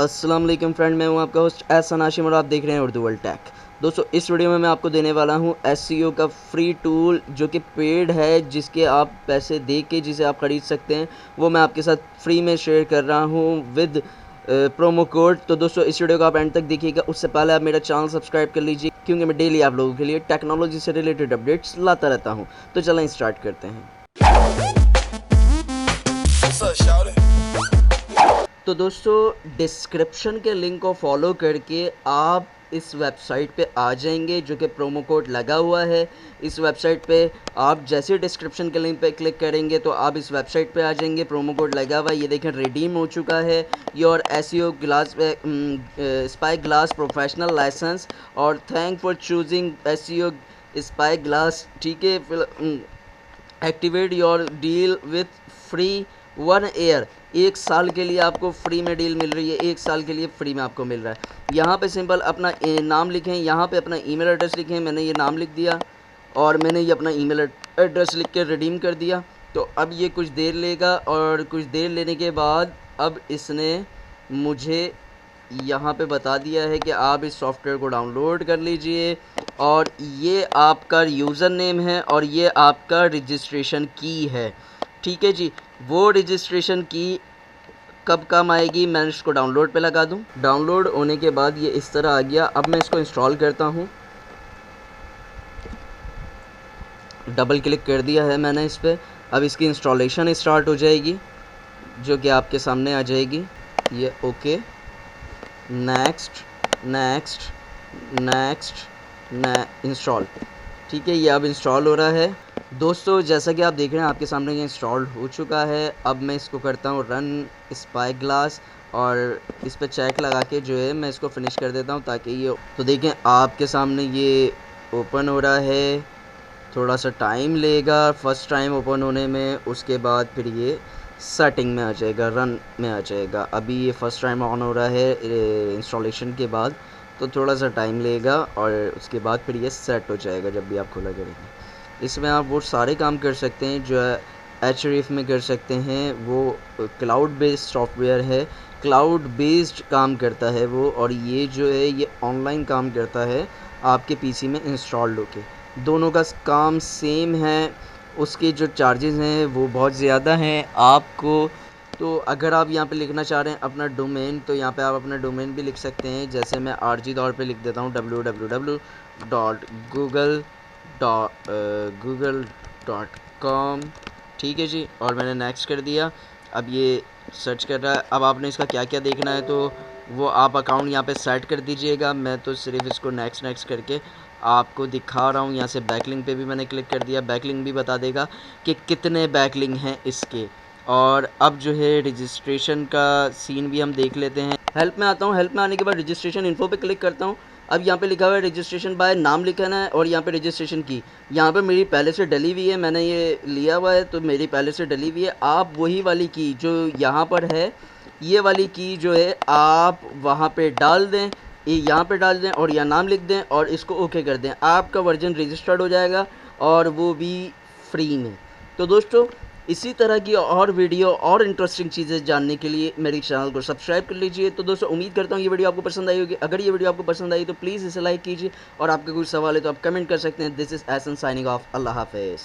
अस्सलाम वालेकुम फ्रेंड, मैं हूं आपका होस्ट एहसान हाशिम और आप देख रहे हैं उर्दू वर्ल्ड टेक। दोस्तों, इस वीडियो में मैं आपको देने वाला हूं एसईओ का फ्री टूल जो कि पेड है, जिसके आप पैसे दे के जिसे आप ख़रीद सकते हैं, वो मैं आपके साथ फ्री में शेयर कर रहा हूं विद प्रोमो कोड। तो दोस्तों, इस वीडियो को आप एंड तक देखिएगा। उससे पहले आप मेरा चैनल सब्सक्राइब कर लीजिए, क्योंकि मैं डेली आप लोगों के लिए टेक्नोलॉजी से रिलेटेड अपडेट्स लाता रहता हूँ। तो चलें स्टार्ट करते हैं। तो दोस्तों, डिस्क्रिप्शन के लिंक को फॉलो करके आप इस वेबसाइट पे आ जाएंगे, जो कि प्रोमो कोड लगा हुआ है। इस वेबसाइट पे आप जैसे डिस्क्रिप्शन के लिंक पे क्लिक करेंगे तो आप इस वेबसाइट पे आ जाएंगे। प्रोमो कोड लगा हुआ है, ये देखें रिडीम हो चुका है। Your SEO glass spy glass professional license और thank for choosing SEO spy glass. ठीक है, activate your deal with free 1 year. 1 साल के लिए आपको फ्री में डील मिल रही है, 1 साल के लिए फ्री में आपको मिल रहा है। यहाँ पे सिंपल अपना नाम लिखें, यहाँ पे अपना ईमेल एड्रेस लिखें। मैंने ये नाम लिख दिया और मैंने ये अपना ईमेल एड्रेस लिख के रिडीम कर दिया। तो अब ये कुछ देर लेगा और कुछ देर लेने के बाद अब इसने मुझे यहाँ पे बता दिया है कि आप इस सॉफ्टवेयर को डाउनलोड कर लीजिए और ये आपका यूज़र नेम है और ये आपका रजिस्ट्रेशन की है। ठीक है जी, वो रजिस्ट्रेशन की कब काम आएगी, मैं इसको डाउनलोड पे लगा दूं। डाउनलोड होने के बाद ये इस तरह आ गया। अब मैं इसको इंस्टॉल करता हूं। डबल क्लिक कर दिया है मैंने इस पर। अब इसकी इंस्टॉलेशन स्टार्ट हो जाएगी, जो कि आपके सामने आ जाएगी। ये okay, next next next install. ठीक है, ये अब इंस्टॉल हो रहा है। दोस्तों, जैसा कि आप देख रहे हैं आपके सामने ये इंस्टॉल हो चुका है। अब मैं इसको करता हूँ रन स्पाई ग्लास और इस पर चेक लगा के जो है मैं इसको फिनिश कर देता हूँ, ताकि ये तो देखें आपके सामने ये ओपन हो रहा है। थोड़ा सा टाइम लेगा फर्स्ट टाइम ओपन होने में, उसके बाद फिर ये सेटिंग में आ जाएगा, रन में आ जाएगा। अभी ये फ़र्स्ट टाइम ऑन हो रहा है इंस्टॉलेशन के बाद, तो थोड़ा सा टाइम लेगा और उसके बाद फिर ये सेट हो जाएगा जब भी आप खुला करेंगे। इसमें आप वो सारे काम कर सकते हैं जो एचआरएफ में कर सकते हैं। वो क्लाउड बेस्ड सॉफ्टवेयर है, क्लाउड बेस्ड काम करता है वो, और ये जो है ये ऑनलाइन काम करता है आपके पीसी में इंस्टॉल्ड होके। दोनों का काम सेम है। उसके जो चार्जेस हैं वो बहुत ज़्यादा हैं आपको। तो अगर आप यहाँ पे लिखना चाह रहे हैं अपना डोमेन, तो यहाँ पे आप अपना डोमेन भी लिख सकते हैं। जैसे मैं आरजी तौर पे लिख देता हूँ www.google.com। ठीक है जी, और मैंने नेक्स्ट कर दिया। अब ये सर्च कर रहा है। अब आपने इसका क्या क्या देखना है तो वो आप अकाउंट यहाँ पे सेट कर दीजिएगा। मैं तो सिर्फ इसको नेक्स्ट करके आपको दिखा रहा हूँ। यहाँ से बैकलिंक पे भी मैंने क्लिक कर दिया। बैकलिंक भी बता देगा कि कितने बैकलिंक हैं इसके। और अब जो है रजिस्ट्रेशन का सीन भी हम देख लेते हैं। हेल्प में आता हूँ। हेल्प में आने के बाद रजिस्ट्रेशन इन्फो पे क्लिक करता हूँ। अब यहाँ पे लिखा हुआ है रजिस्ट्रेशन बाय, नाम लिखना है और यहाँ पे रजिस्ट्रेशन की। यहाँ पे मेरी पहले से डली हुई है, मैंने ये लिया हुआ है तो मेरी पहले से डली हुई है। आप वही वाली की जो यहाँ पर है, ये वाली की जो है आप वहाँ पे डाल दें, यहाँ पे डाल दें और यहाँ नाम लिख दें और इसको ओके कर दें। आपका वर्जन रजिस्टर्ड हो जाएगा और वो भी फ्री में। तो दोस्तों, इसी तरह की और वीडियो और इंटरेस्टिंग चीज़ें जानने के लिए मेरे चैनल को सब्सक्राइब कर लीजिए। तो दोस्तों, उम्मीद करता हूँ ये वीडियो आपको पसंद आई होगी। अगर ये वीडियो आपको पसंद आई तो प्लीज़ इसे लाइक कीजिए और आपका कोई सवाल है तो आप कमेंट कर सकते हैं। This is Ehsan signing off. अल्लाह हाफिज़।